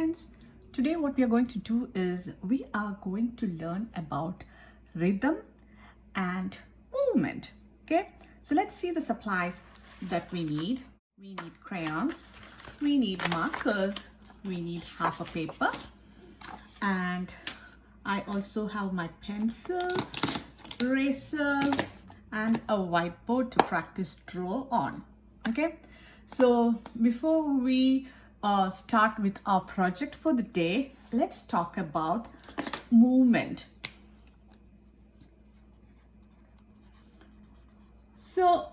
friends. Today what we are going to do is we are going to learn about rhythm and movement. Okay, so let's see the supplies that we need. We need crayons, we need markers, we need half a paper, and I also have my pencil, eraser, and a whiteboard to practice draw on. Okay, so before we start with our project for the day, let's talk about movement. So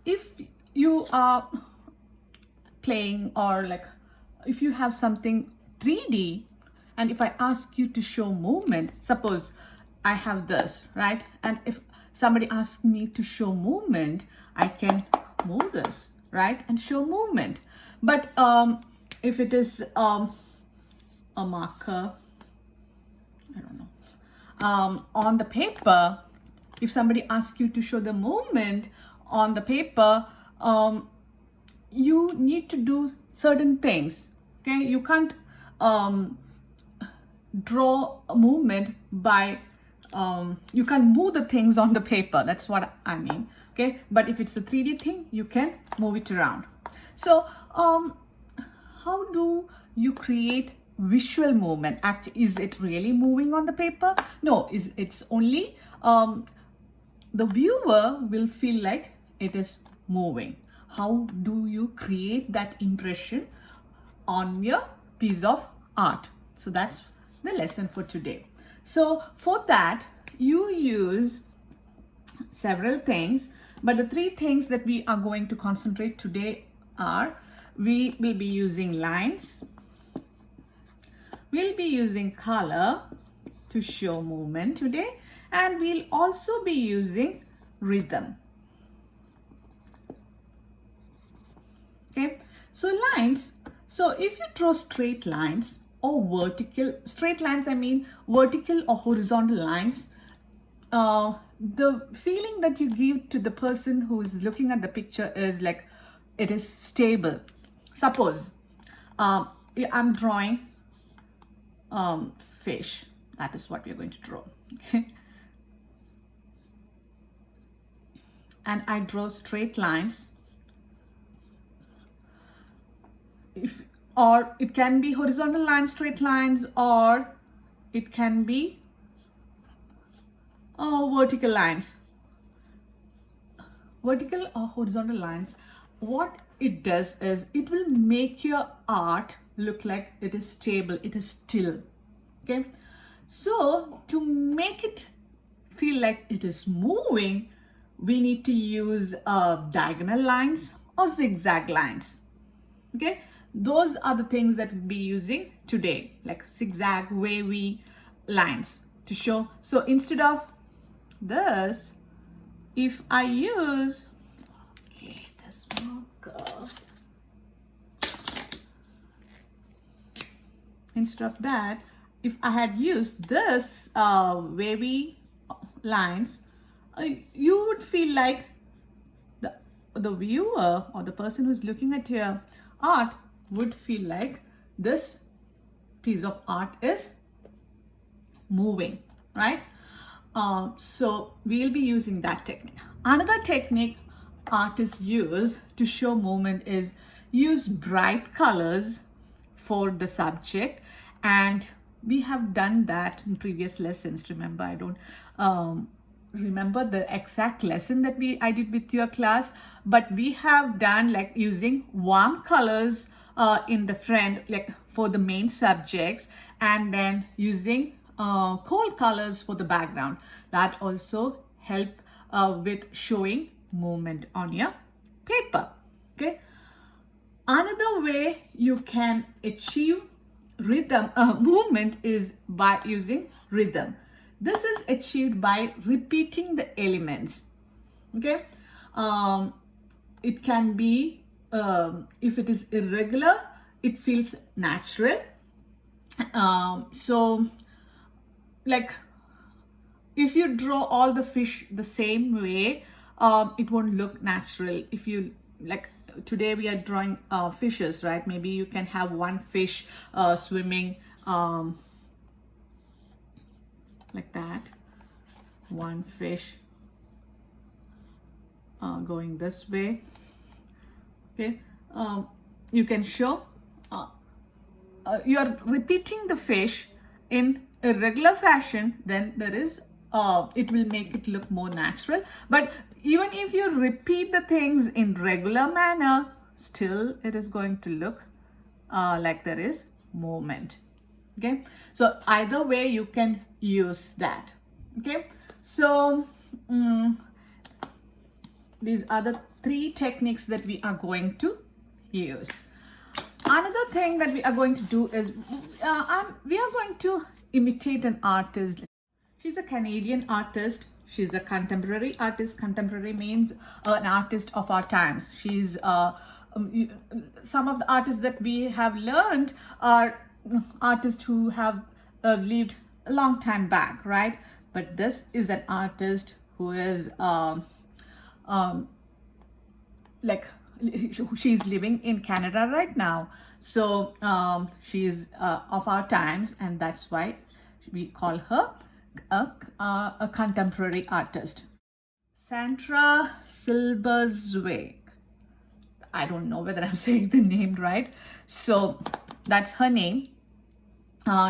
if you are playing, or like if you have something 3D, and if I ask you to show movement, suppose I have this, right? And if somebody asks me to show movement, I can move this, right? And show movement. But if it is a marker, I don't know, on the paper, if somebody asks you to show the movement on the paper, you need to do certain things. Okay, you can't draw a movement by you can move the things on the paper. That's what I mean. Okay, but if it's a 3D thing, you can move it around. So how do you create visual movement? Is it really moving on the paper? No, it's only the viewer will feel like it is moving. How do you create that impression on your piece of art? So that's the lesson for today. So for that, you use several things, but the three things that we are going to concentrate today are: we will be using lines, we'll be using color to show movement today, and we'll also be using rhythm. Okay, so lines. So if you draw straight lines or straight lines, I mean vertical or horizontal lines, the feeling that you give to the person who is looking at the picture is like it is stable. Suppose I'm drawing fish. That is what we are going to draw. Okay, and I draw straight lines. Or it can be horizontal lines, straight lines, or it can be vertical lines. Vertical or horizontal lines, what it does is it will make your art look like it is stable, it is still. Okay, so to make it feel like it is moving, we need to use diagonal lines or zigzag lines. Okay, those are the things that we'll be using today, like zigzag, wavy lines to show. So instead of this, if I use this marker, instead of that, if I had used this wavy lines, you would feel like the viewer or the person who's looking at your art would feel like this piece of art is moving, right? So we'll be using that technique. Another technique artists use to show movement is use bright colors for the subject, and we have done that in previous lessons. Remember, I don't remember the exact lesson that I did with your class, but we have done like using warm colors in the front, like for the main subjects, and then using cold colors for the background. That also help with showing movement on your paper. Okay, another way you can achieve rhythm movement is by using rhythm. This is achieved by repeating the elements. Okay, it can be if it is irregular, it feels natural. So like if you draw all the fish the same way, it won't look natural. If you like today we are drawing fishes, right? Maybe you can have one fish swimming like that, one fish going this way. Okay, you can show you are repeating the fish in a regular fashion, then there is it will make it look more natural. But even if you repeat the things in regular manner, still it is going to look like there is movement. Okay, so either way you can use that. Okay, so these are the 3 techniques that we are going to use. Another thing that we are going to do is we are going to imitate an artist. She's a Canadian artist. She's a contemporary artist. Contemporary means an artist of our times. She's some of the artists that we have learned are artists who have lived a long time back, right? But this is an artist who is like she's living in Canada right now. So she's of our times, and that's why we call her a contemporary artist. Sandra Silberzweig. I don't know whether I'm saying the name right. So that's her name.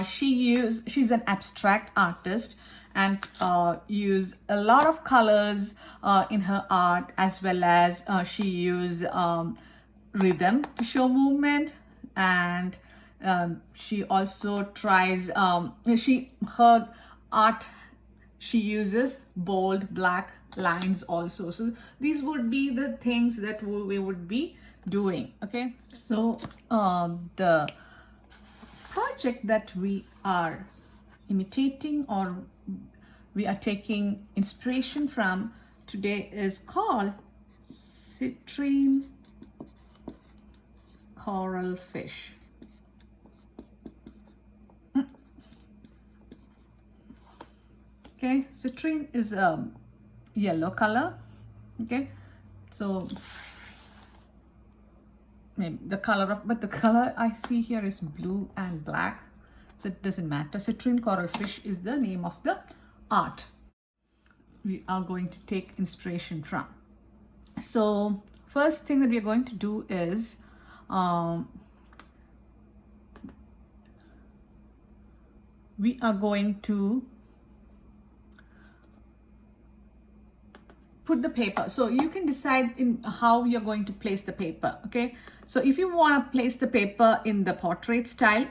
She's an abstract artist and use a lot of colors in her art, as well as she use rhythm to show movement. And she also tries her art, she uses bold black lines also. So these would be the things that we would be doing. Okay, so the project that we are imitating, or we are taking inspiration from today, is called citrine coral fish. Okay, citrine is a yellow color. Okay, so maybe the color of, but the color I see here is blue and black, so it doesn't matter. Citrine coral fish is the name of the art we are going to take inspiration from. So first thing that we are going to do is we are going to put the paper. So you can decide in how you're going to place the paper. Okay, so if you want to place the paper in the portrait style,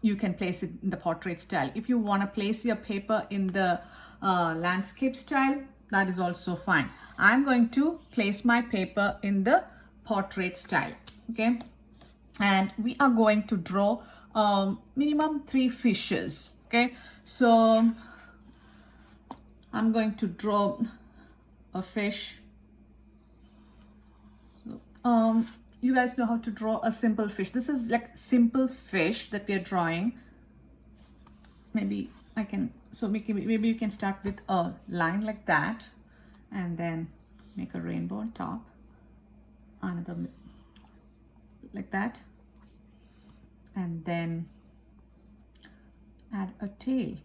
you can place it in the portrait style. If you want to place your paper in the landscape style, that is also fine. I'm going to place my paper in the portrait style. Okay, and we are going to draw minimum 3 fishes. Okay, so I'm going to draw a fish. So you guys know how to draw a simple fish. This is like simple fish that we are drawing. Maybe I can, so maybe you can start with a line like that, and then make a rainbow on top, another like that, and then add a tail.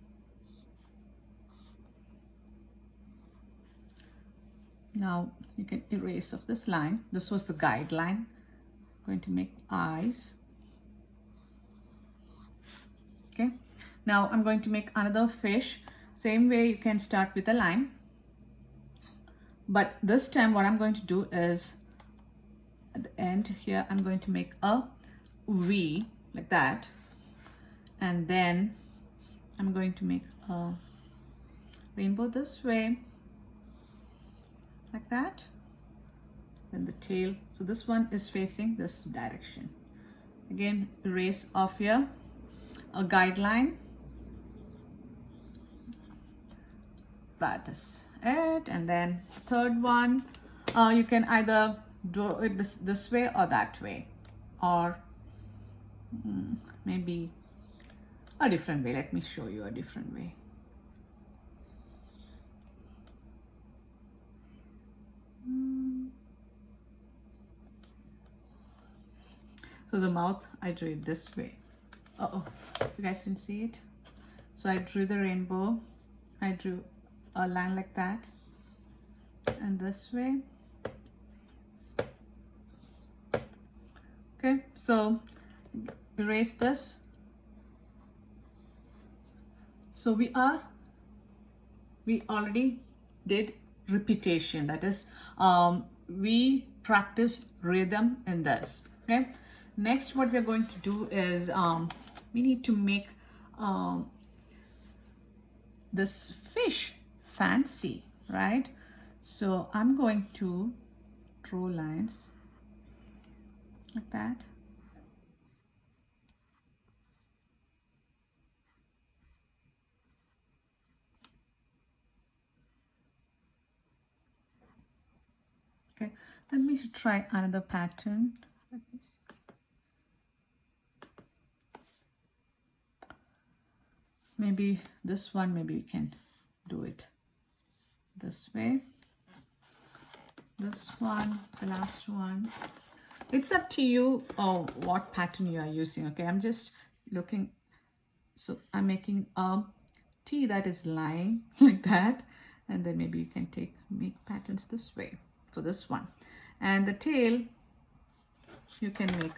Now you can erase off this line. This was the guideline. Going to make eyes. Okay, now I'm going to make another fish. Same way, you can start with a line, but this time what I'm going to do is at the end here I'm going to make a V like that, and then I'm going to make a rainbow this way like that, then the tail. So this one is facing this direction. Again, erase off here a guideline. That is it. And then third one, you can either draw it this way or that way, or maybe a different way. Let me show you a different way. So the mouth, I drew it this way. Uh-oh, you guys didn't see it? So I drew the rainbow. I drew a line like that. And this way. Okay, so erase this. So we already did repetition. That is, we practiced rhythm in this. Okay. Next, what we're going to do is we need to make this fish fancy, right? So I'm going to draw lines like that. Okay, let me try another pattern. Let me see. Maybe this one, maybe we can do it this way. This one, the last one. It's up to you what pattern you are using. Okay, I'm just looking. So I'm making a T that is lying like that, and then maybe you can make patterns this way for this one. And the tail, you can make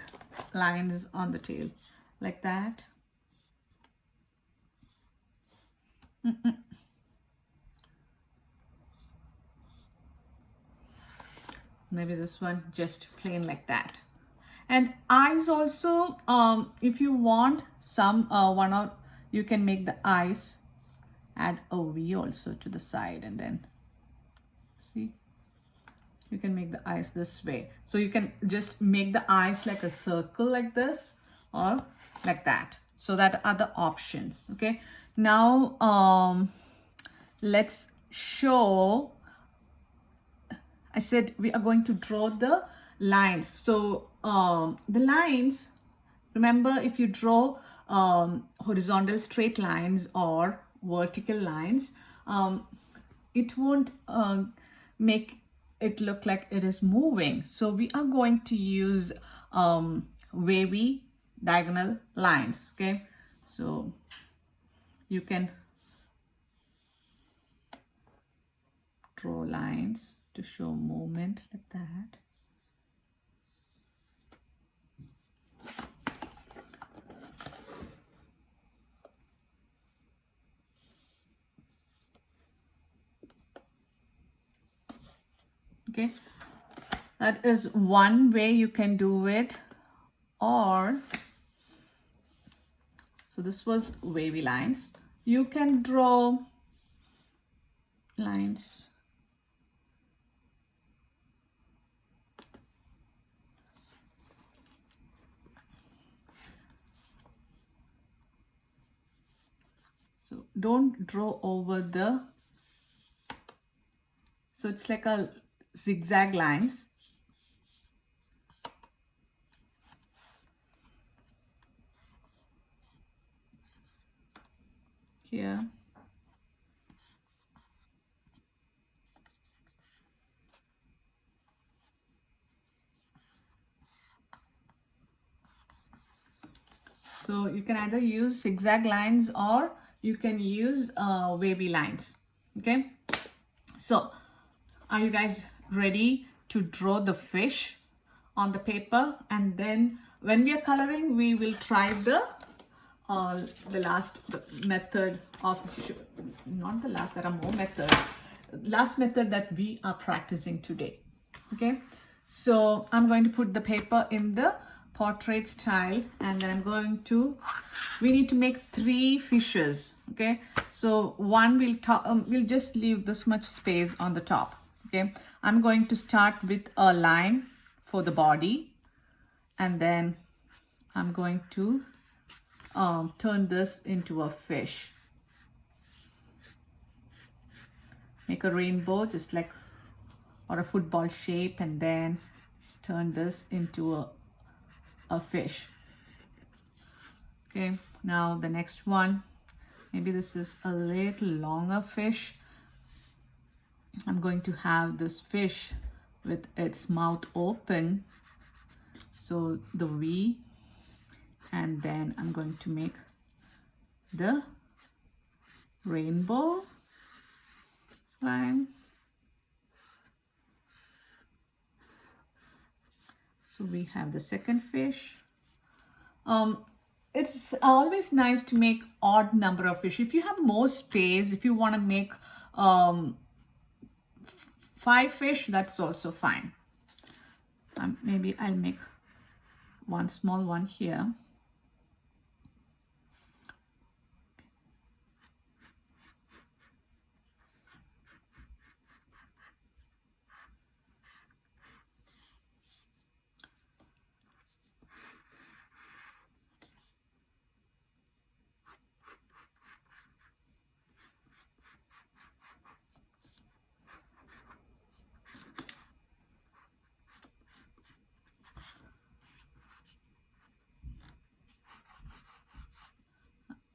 lines on the tail like that. Maybe this one just plain like that. And eyes also, if you want some you can make the eyes, add a V also to the side, and then see, you can make the eyes this way. So you can just make the eyes like a circle like this or like that. So that are the options. Okay, now let's show. I said we are going to draw the lines. So the lines, remember, if you draw horizontal straight lines or vertical lines, it won't make it look like it is moving. So we are going to use wavy diagonal lines. Okay, so you can draw lines to show movement like that. Okay, that is one way you can do it. Or, so this was wavy lines. You can draw lines so don't draw over the, so it's like a zigzag lines. Here. So you can either use zigzag lines or you can use wavy lines. Okay. So are you guys ready to draw the fish on the paper? And then when we are coloring, we will try the last method of, not the last, there are more methods. Last method that we are practicing today. Okay. So I'm going to put the paper in the portrait style, and then I'm going to, we need to make 3 fishes. Okay, so one will we'll just leave this much space on the top. Okay, I'm going to start with a line for the body, and then I'm going to turn this into a fish. Make a rainbow just like, or a football shape, and then turn this into a fish. Okay, now the next one, maybe this is a little longer fish. I'm going to have this fish with its mouth open. So the V, and then I'm going to make the rainbow line. So we have the second fish. It's always nice to make odd number of fish. If you have more space, if you want to make 5 fish, that's also fine. Maybe I'll make one small one here.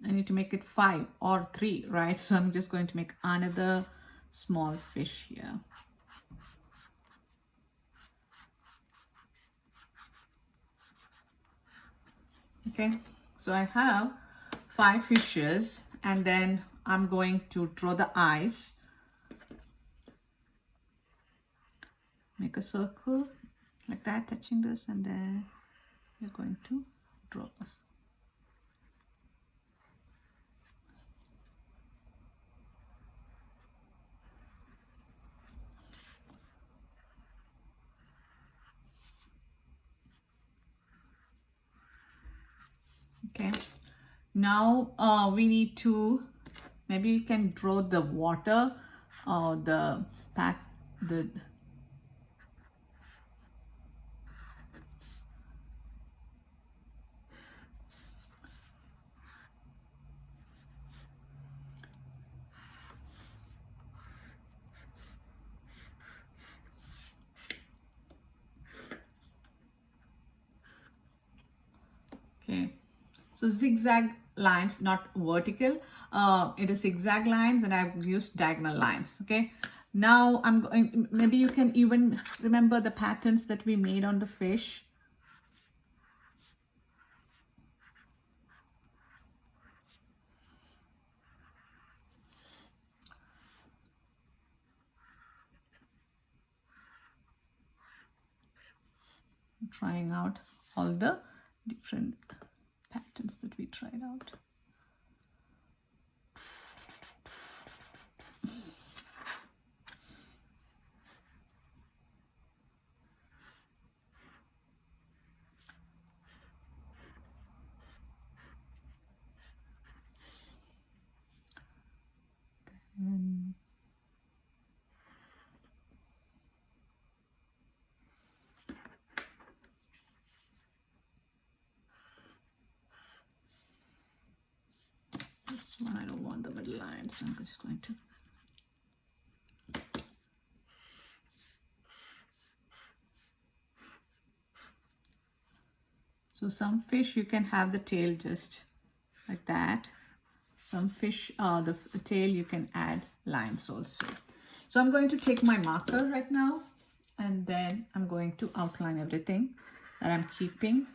I need to make it 5 or 3, right? So I'm just going to make another small fish here. Okay, so I have 5 fishes, and then I'm going to draw the eyes. Make a circle like that, touching this, and then you're going to draw this. Okay, now we need to, maybe you can draw the water, the okay. So zigzag lines, not vertical. It is zigzag lines, and I've used diagonal lines. Okay. Now I'm going. Maybe you can even remember the patterns that we made on the fish. I'm trying out all the different patterns that we tried out. This one I don't want the middle line, so I'm just going to so some fish you can have the tail just like that. Some fish, the tail you can add lines also. So I'm going to take my marker right now, and then I'm going to outline everything that I'm keeping.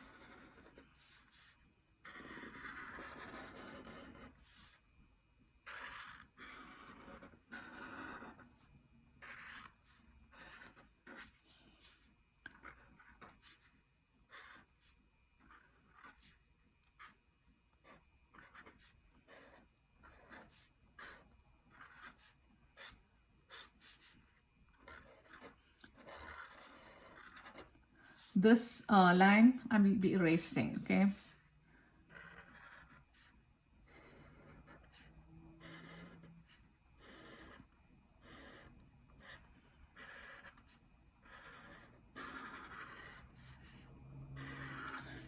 This line I will be erasing, okay?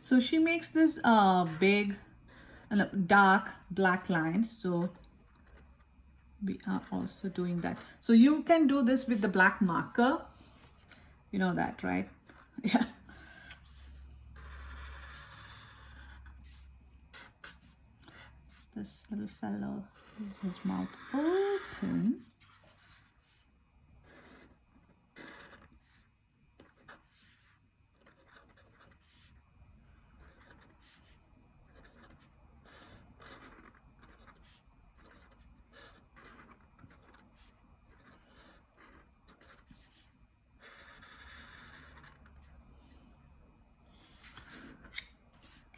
So she makes this big, dark black lines. So we are also doing that. So you can do this with the black marker. You know that, right? Yeah. This little fellow is his mouth open.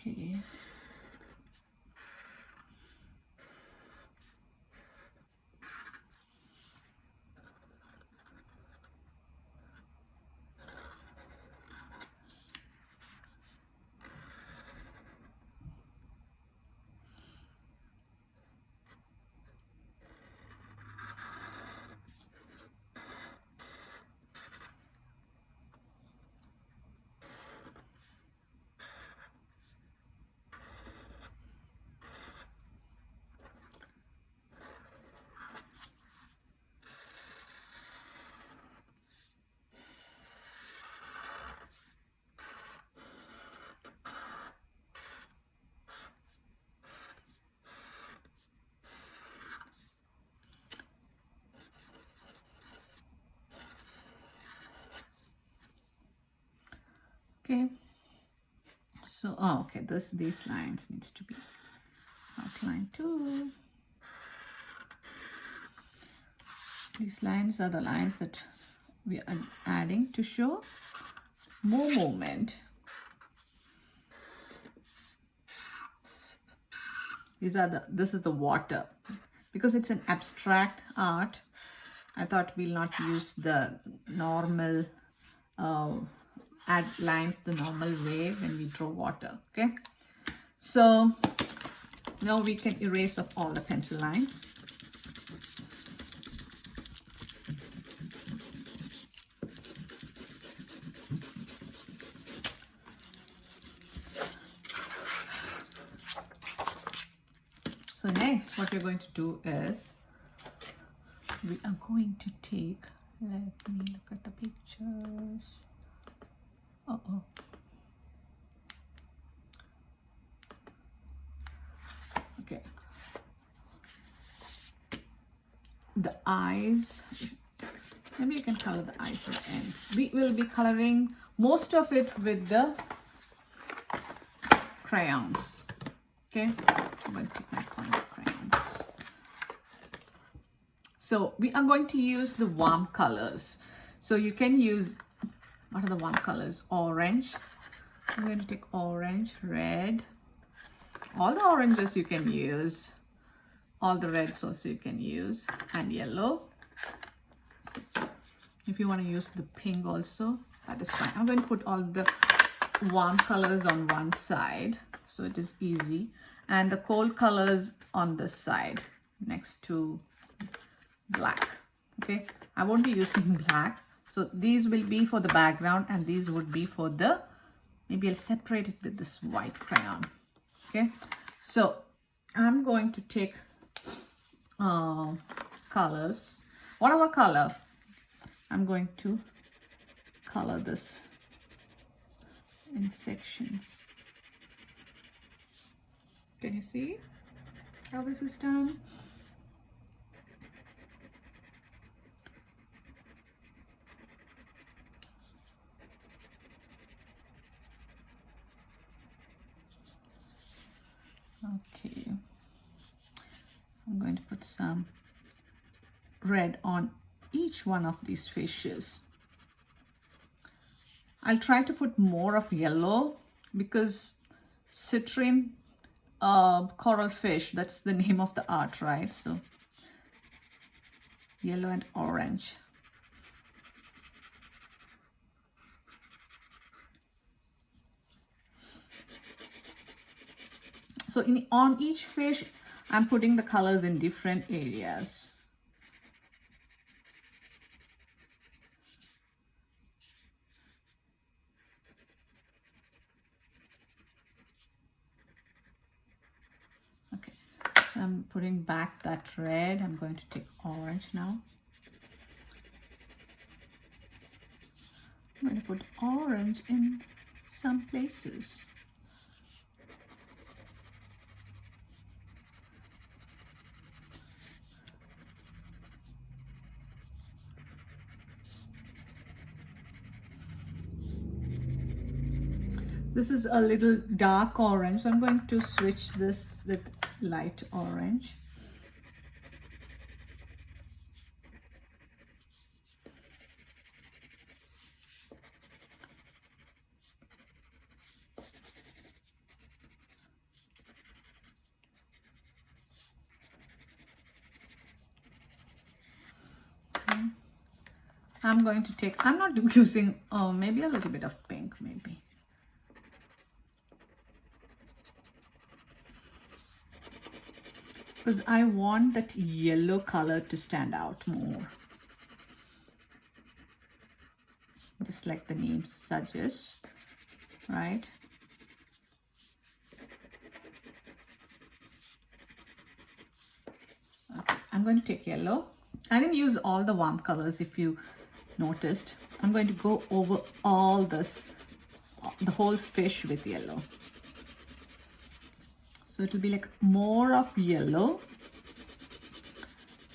Okay. Okay. So, okay, these lines needs to be outlined too. These lines are the lines that we are adding to show more movement. This is the water. Because it's an abstract art, I thought we'll not use the normal add lines the normal way when we draw water. Okay, so now we can erase off all the pencil lines. So next what we're going to do is we are going to take, let me look at the pictures. Okay, the eyes, maybe you can color the eyes at the end. We will be coloring most of it with the crayons. Okay, I'm going to take my point crayons. So we are going to use the warm colors. So you can use, what are the warm colors? Orange. I'm going to take orange, red, all the oranges you can use, all the reds also you can use, and yellow. If you want to use the pink also, that is fine. I'm going to put all the warm colors on one side so it is easy, and the cold colors on this side next to black. Okay, I won't be using black, so these will be for the background and these would be for the, maybe I'll separate it with this white crayon. Okay, so I'm going to take colors, whatever color, I'm going to color this in sections. Can you see how this is done? Okay, I'm going to put some red on each one of these fishes. I'll try to put more of yellow because citrine coral fish, that's the name of the art, right? So yellow and orange. So on each fish, I'm putting the colors in different areas. Okay, so I'm putting back that red. I'm going to take orange now. I'm going to put orange in some places. This is a little dark orange, so I'm going to switch this with light orange. I'm going to take, I'm not using, maybe a little bit of pink, maybe. Because I want that yellow color to stand out more. Just like the name suggests, right? Okay, I'm going to take yellow. I didn't use all the warm colors if you noticed. I'm going to go over all this, the whole fish with yellow. So it will be like more of yellow,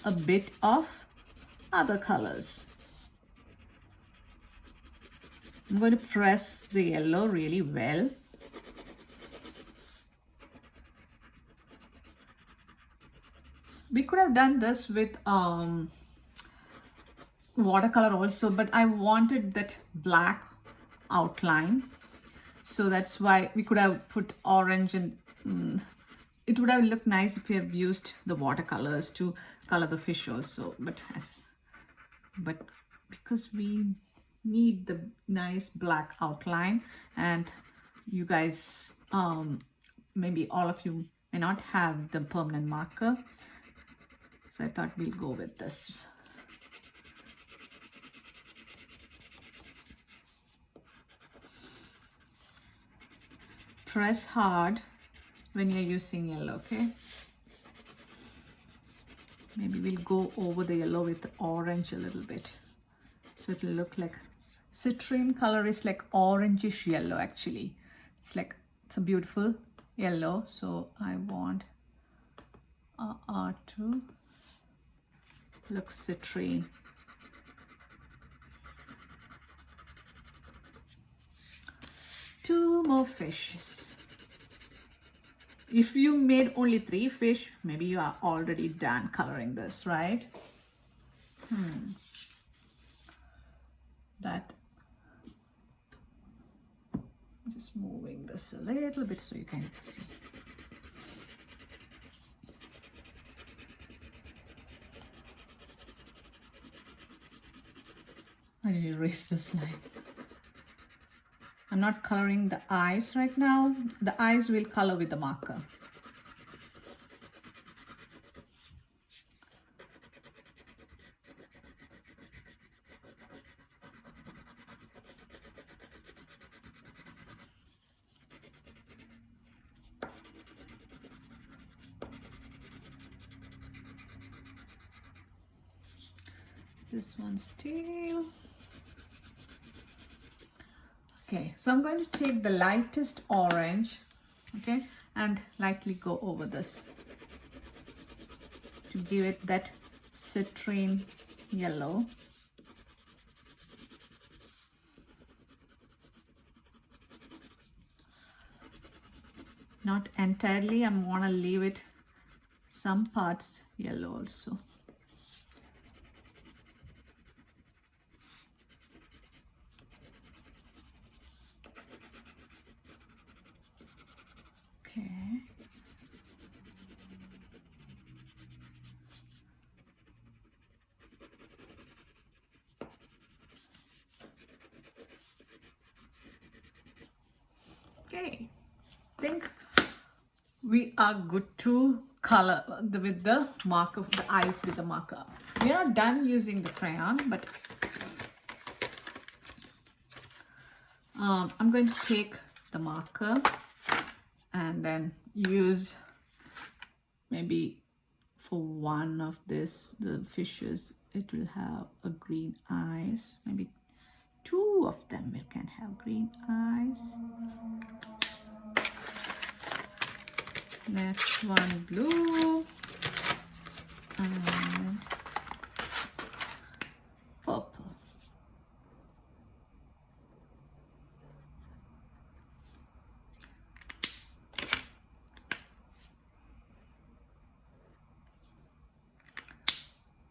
a bit of other colors. I'm going to press the yellow really well. We could have done this with watercolor also, but I wanted that black outline. So that's why we could have put orange and it would have looked nice if we have used the watercolors to color the fish also. But because we need the nice black outline, and you guys, maybe all of you may not have the permanent marker, so I thought we'll go with this. Press hard when you're using yellow, okay? Maybe we'll go over the yellow with the orange a little bit. So it'll look like, citrine color is like orangish yellow actually. It's like, it's a beautiful yellow. So I want our to look citrine. Two more fishes. If you made only 3 fish, maybe you are already done coloring this, right? That, I'm just moving this a little bit so you can see. I need to erase this line. I'm not coloring the eyes right now. The eyes will color with the marker. This one's tail. Okay, so I'm going to take the lightest orange, okay, and lightly go over this to give it that citrine yellow. Not entirely, I'm gonna leave it some parts yellow also. Okay, I think we are good to color with the marker, the eyes with the marker. We are not done using the crayon, but I'm going to take the marker and then use maybe for one of this, the fishes, it will have a green eyes. Maybe 2 of them can have green eyes. Next one blue and purple.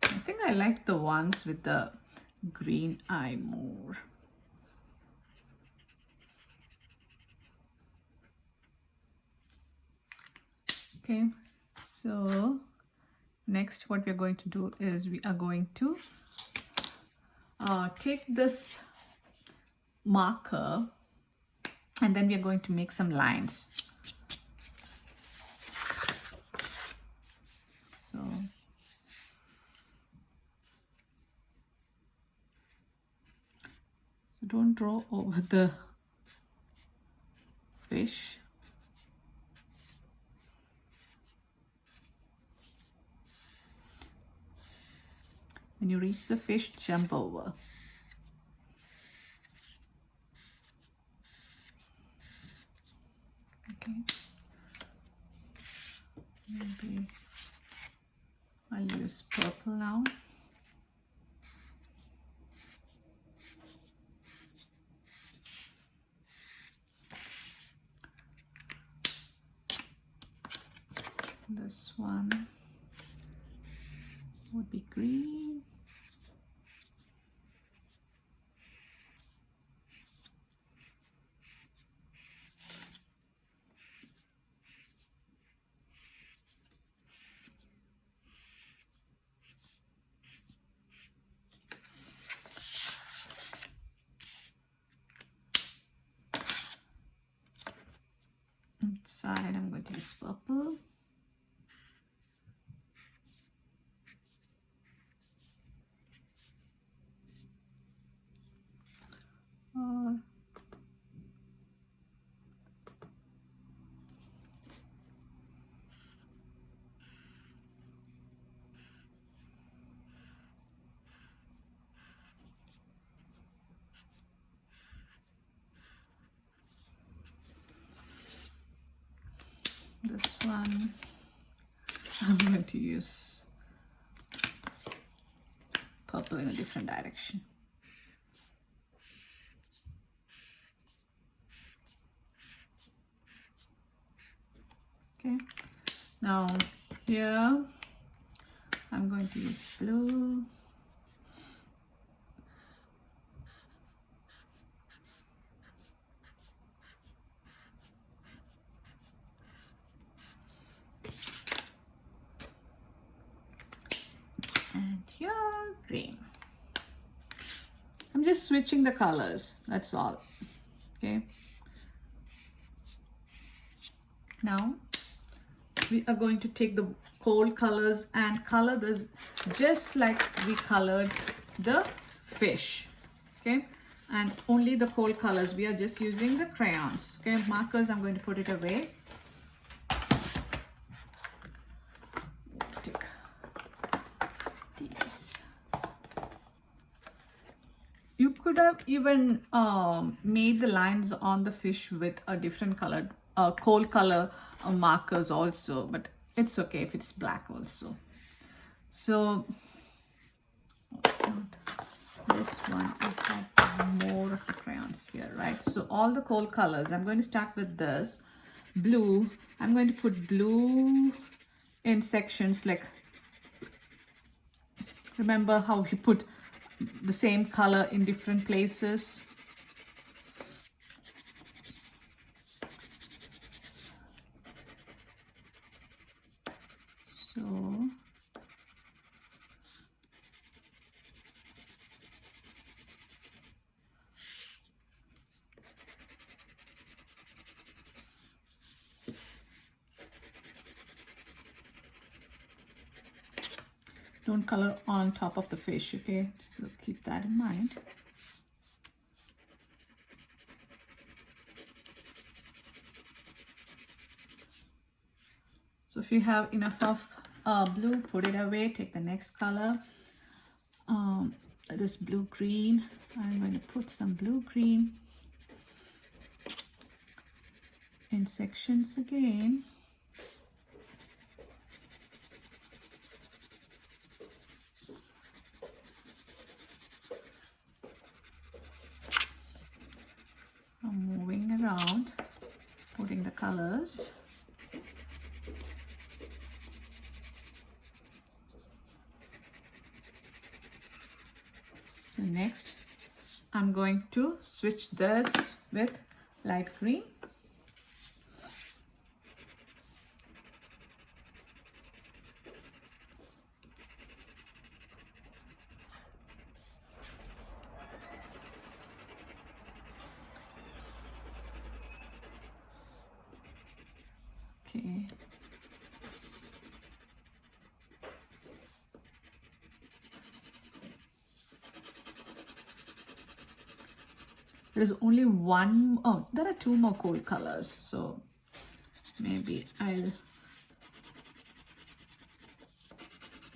I think I like the ones with the green eye more. Okay, so next what we're going to do is we are going to take this marker and then we are going to make some lines. So don't draw over the fish. When you reach the fish, jump over. Okay. Maybe I'll use purple now. This one would be green. Inside, I'm going to use purple. This one, I'm going to use purple in a different direction. Okay, now here I'm going to use blue. And here, green. I'm just switching the colors, that's all. Okay. Now we are going to take the cold colors and color this just like we colored the fish. Okay, and only the cold colors, we are just using the crayons. Okay, markers I'm going to put it away. Take these. You could have even made the lines on the fish with a different colored cold color markers also, but it's okay if it's black also. So this one, I have more of the crayons here, right? So all the cold colors, I'm going to start with this blue. I'm going to put blue in sections, like remember how we put the same color in different places. So don't color on top of the fish, okay? So keep that in mind. So if you have enough of blue, put it away, take the next color. This blue green, I'm going to put some blue green in sections again. I'm moving around, putting the colors. So next, I'm going to switch this with light green. There is only one. Oh, there are two more cool colors. So maybe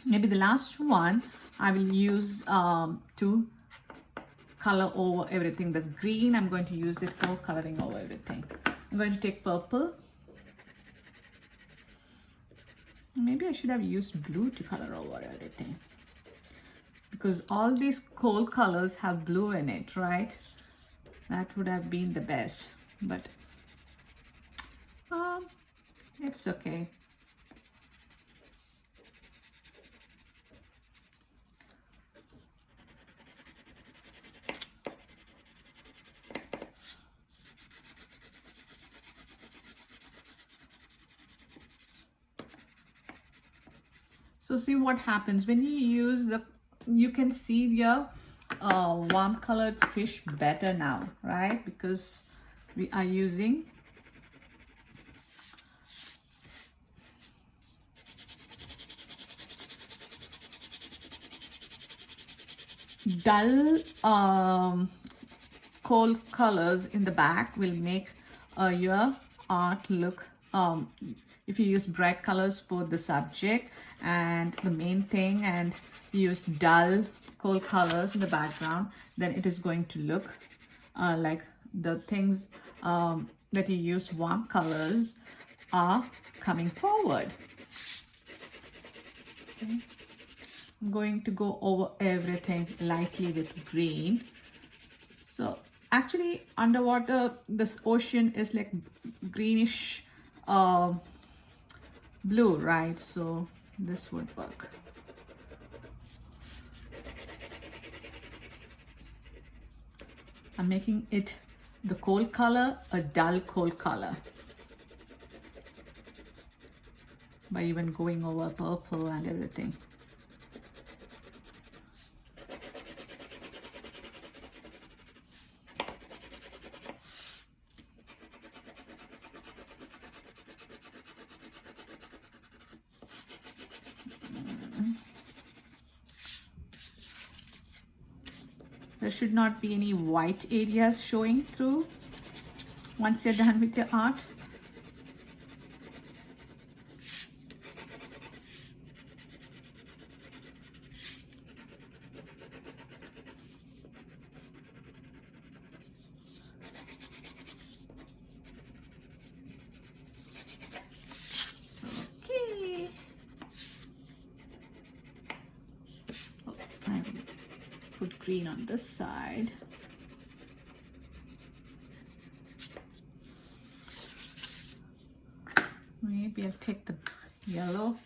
maybe the last one I will use to color over everything. The green, I'm going to use it for coloring over everything. I'm going to take purple. Maybe I should have used blue to color over everything, because all these cold colors have blue in it, right? That would have been the best, but it's okay. So see what happens when you use the, you can see your warm colored fish better now, right? Because we are using dull cold colors in the back will make your art look, if you use bright colors for the subject and the main thing, and use dull cold colors in the background, then it is going to look like the things that you use warm colors are coming forward. Okay. I'm going to go over everything lightly with green. So actually underwater, this ocean is like greenish blue, right? So this would work. I'm making it the cold color a dull cold color by even going over purple and everything. There should not be any white areas showing through once you're done with your art. Okay. Oh, I will put green on this side. Maybe I'll take the yellow,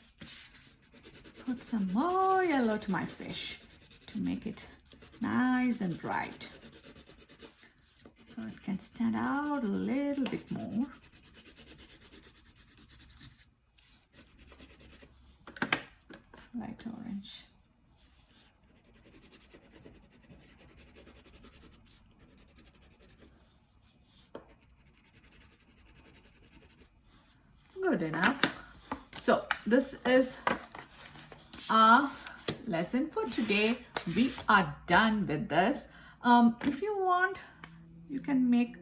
put some more yellow to my fish to make it nice and bright, so it can stand out a little bit more. Light orange. It's good enough. So this is our lesson for today. We are done with this. If you want, you can make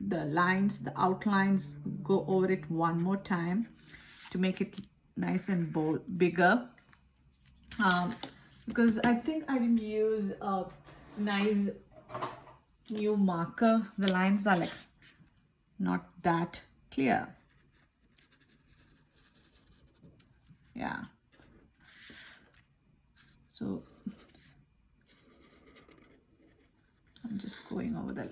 the lines, the outlines, go over it one more time to make it nice and bold, bigger. Because I think I didn't use a nice new marker. The lines are like not that clear. Yeah. So I'm just going over the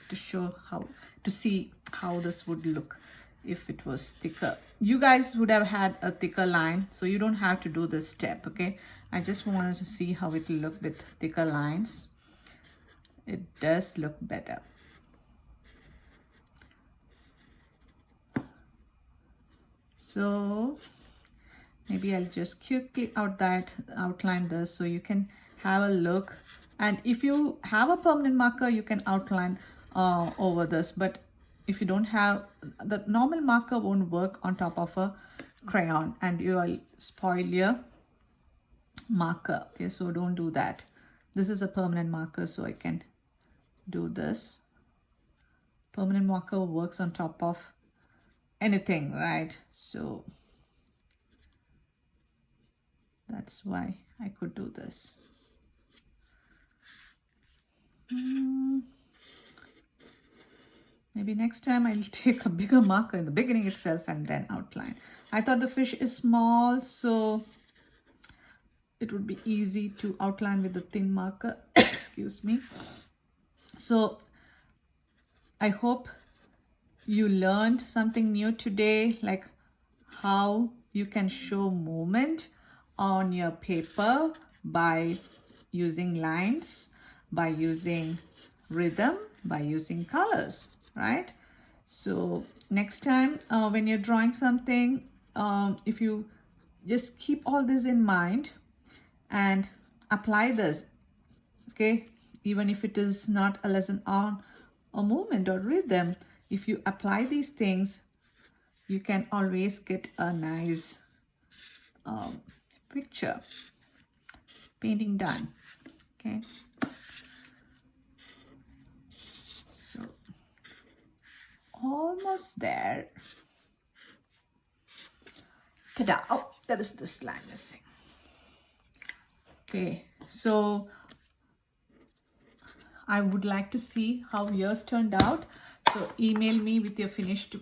to show how to see how this would look if it was thicker. You guys would have had a thicker line, so you don't have to do this step. Okay, I just wanted to see how it will look with thicker lines. It does look better. So maybe I'll just quickly outline this so you can have a look. And if you have a permanent marker, you can outline over this. But if you don't have, the normal marker won't work on top of a crayon and you will spoil your marker. Okay, so don't do that. This is a permanent marker, so I can do this. Permanent marker works on top of anything, right? So that's why I could do this. Maybe next time I'll take a bigger marker in the beginning itself and then outline. I thought the fish is small, so it would be easy to outline with the thin marker. Excuse me. So I hope you learned something new today, like how you can show movement on your paper by using lines, by using rhythm, by using colors, right? So next time when you're drawing something, if you just keep all this in mind and apply this, okay, even if it is not a lesson on a movement or rhythm, if you apply these things, you can always get a nice picture painting done. Okay, so almost there. Ta-da! Oh, that is this line missing. Okay, so I would like to see how yours turned out. So email me with your finished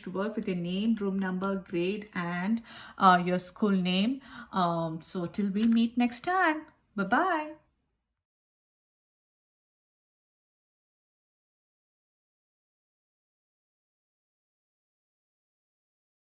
work with your name, room number, grade, and your school name. So till we meet next time. Bye bye.